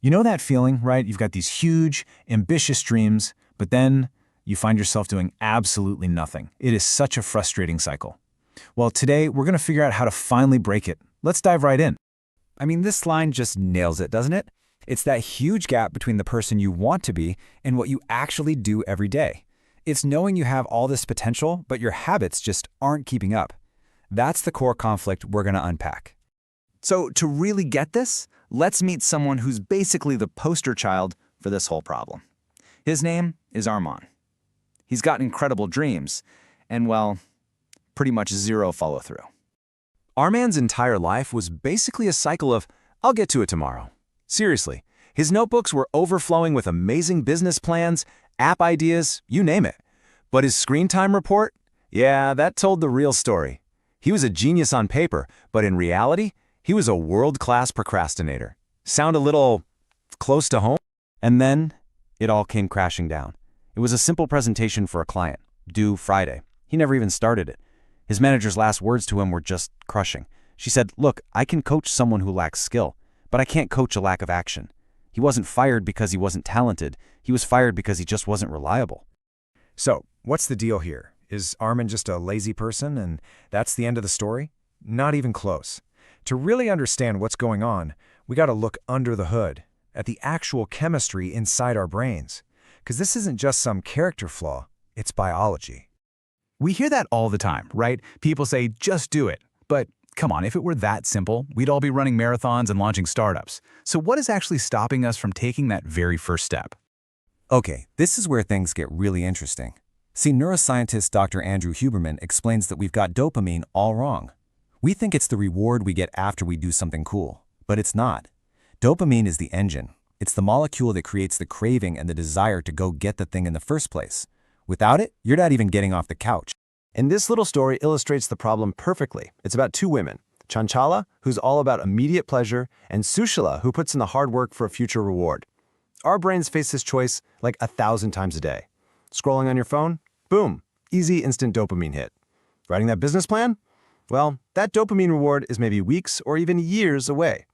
You know that feeling, right? You've got these huge, ambitious dreams, but then you find yourself doing absolutely nothing. It is such a frustrating cycle. Well, today we're going to figure out how to finally break it. Let's dive right in. I mean, this line just nails it, doesn't it? It's that huge gap between the person you want to be and what you actually do every day. It's knowing you have all this potential, but your habits just aren't keeping up. That's the core conflict we're going to unpack. So to really get this, let's meet someone who's basically the poster child for this whole problem. His name is Armand. He's got incredible dreams and, well, pretty much zero follow-through. Armand's entire life was basically a cycle of, I'll get to it tomorrow. Seriously, his notebooks were overflowing with amazing business plans, app ideas, you name it. But his screen time report? Yeah, that told the real story. He was a genius on paper, but in reality, he was a world-class procrastinator. Sound a little close to home? And then it all came crashing down. It was a simple presentation for a client, due Friday. He never even started it. His manager's last words to him were just crushing. She said, "Look, I can coach someone who lacks skill, but I can't coach a lack of action." He wasn't fired because he wasn't talented. He was fired because he just wasn't reliable. So, what's the deal here? Is Armand just a lazy person and that's the end of the story? Not even close. To really understand what's going on, we got to look under the hood, at the actual chemistry inside our brains. Because this isn't just some character flaw, it's biology. We hear that all the time, right? People say, just do it. But come on, if it were that simple, we'd all be running marathons and launching startups. So what is actually stopping us from taking that very first step? Okay, this is where things get really interesting. See, neuroscientist Dr. Andrew Huberman explains that we've got dopamine all wrong. We think it's the reward we get after we do something cool, but it's not. Dopamine is the engine. It's the molecule that creates the craving and the desire to go get the thing in the first place. Without it, you're not even getting off the couch. And this little story illustrates the problem perfectly. It's about two women, Chanchala, who's all about immediate pleasure, and Sushila, who puts in the hard work for a future reward. Our brains face this choice like 1,000 times a day. Scrolling on your phone? Boom, easy instant dopamine hit. Writing that business plan? Well, that dopamine reward is maybe weeks or even years away.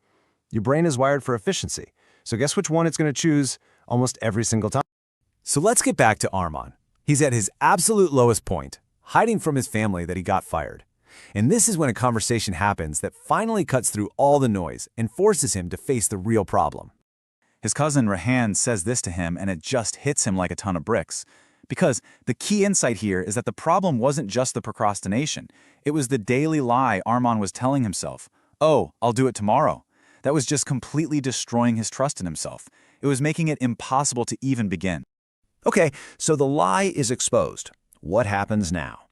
Your brain is wired for efficiency, so guess which one it's going to choose almost every single time? So let's get back to Armand. He's at his absolute lowest point, hiding from his family that he got fired. And this is when a conversation happens that finally cuts through all the noise and forces him to face the real problem. His cousin Rehan says this to him, and it just hits him like a ton of bricks. Because the key insight here is that the problem wasn't just the procrastination. It was the daily lie Armand was telling himself. Oh, I'll do it tomorrow. That was just completely destroying his trust in himself. It was making it impossible to even begin. Okay, so the lie is exposed. What happens now?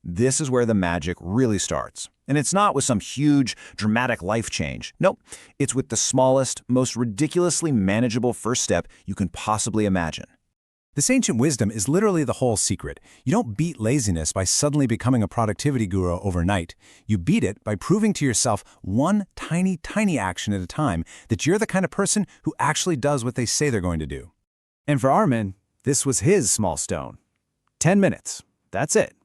This is where the magic really starts. And it's not with some huge, dramatic life change. Nope, it's with the smallest, most ridiculously manageable first step you can possibly imagine. This ancient wisdom is literally the whole secret. You don't beat laziness by suddenly becoming a productivity guru overnight. You beat it by proving to yourself one tiny, tiny action at a time that you're the kind of person who actually does what they say they're going to do. And for Armand, this was his small stone. 10 minutes. That's it.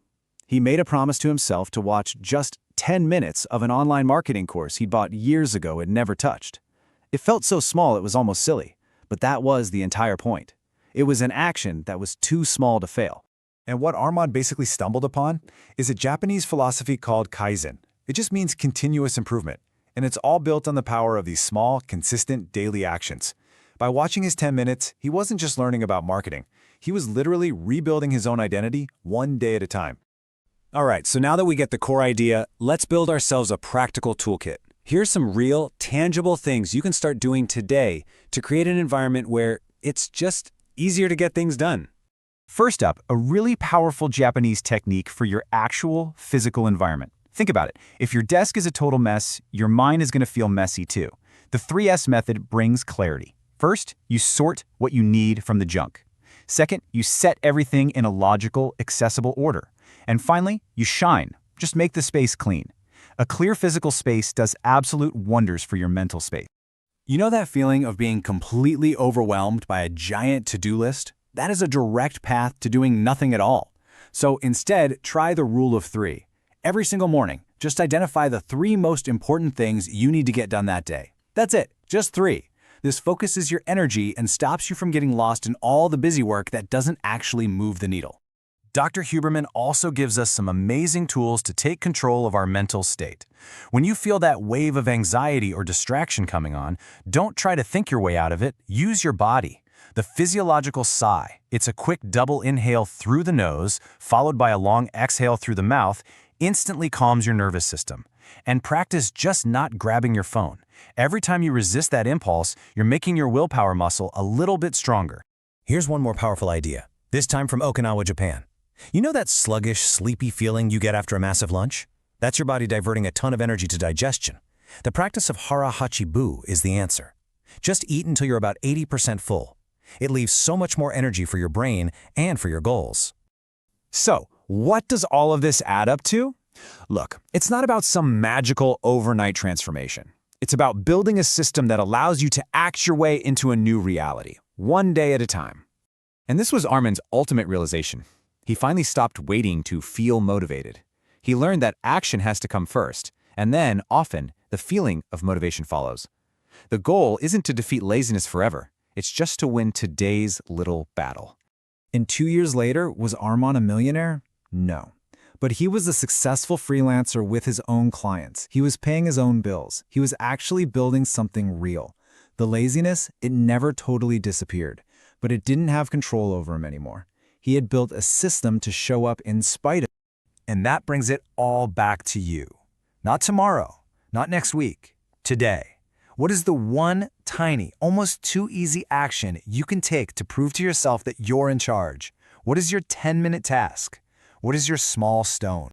He made a promise to himself to watch just 10 minutes of an online marketing course he'd bought years ago and never touched. It felt so small it was almost silly, but that was the entire point. It was an action that was too small to fail. And what Armand basically stumbled upon is a Japanese philosophy called Kaizen. It just means continuous improvement, and it's all built on the power of these small, consistent daily actions. By watching his 10 minutes, he wasn't just learning about marketing. He was literally rebuilding his own identity one day at a time. All right, so now that we get the core idea, let's build ourselves a practical toolkit. Here's some real, tangible things you can start doing today to create an environment where it's just easier to get things done. First up, a really powerful Japanese technique for your actual physical environment. Think about it. If your desk is a total mess, your mind is going to feel messy too. The 3S method brings clarity. First, you sort what you need from the junk. Second, you set everything in a logical, accessible order. And finally, you shine. Just make the space clean. A clear physical space does absolute wonders for your mental space. You know that feeling of being completely overwhelmed by a giant to-do list? That is a direct path to doing nothing at all. So instead, try the rule of 3. Every single morning, just identify the 3 most important things you need to get done that day. That's it, just 3. This focuses your energy and stops you from getting lost in all the busy work that doesn't actually move the needle. Dr. Huberman also gives us some amazing tools to take control of our mental state. When you feel that wave of anxiety or distraction coming on, don't try to think your way out of it, use your body. The physiological sigh, it's a quick double inhale through the nose, followed by a long exhale through the mouth, instantly calms your nervous system. And practice just not grabbing your phone. Every time you resist that impulse, you're making your willpower muscle a little bit stronger. Here's one more powerful idea, this time from Okinawa, Japan. You know that sluggish, sleepy feeling you get after a massive lunch? That's your body diverting a ton of energy to digestion. The practice of hara hachibu is the answer. Just eat until you're about 80% full. It leaves so much more energy for your brain and for your goals. So, what does all of this add up to? Look, it's not about some magical overnight transformation. It's about building a system that allows you to act your way into a new reality, one day at a time. And this was Armin's ultimate realization. He finally stopped waiting to feel motivated. He learned that action has to come first, and then, often, the feeling of motivation follows. The goal isn't to defeat laziness forever. It's just to win today's little battle. And 2 years later, was Armand a millionaire? No. But he was a successful freelancer with his own clients. He was paying his own bills. He was actually building something real. The laziness, it never totally disappeared, but it didn't have control over him anymore. He had built a system to show up in spite of it. And that brings it all back to you. Not tomorrow, not next week, today. What is the one tiny, almost too easy action you can take to prove to yourself that you're in charge? What is your 10-minute task? What is your small stone?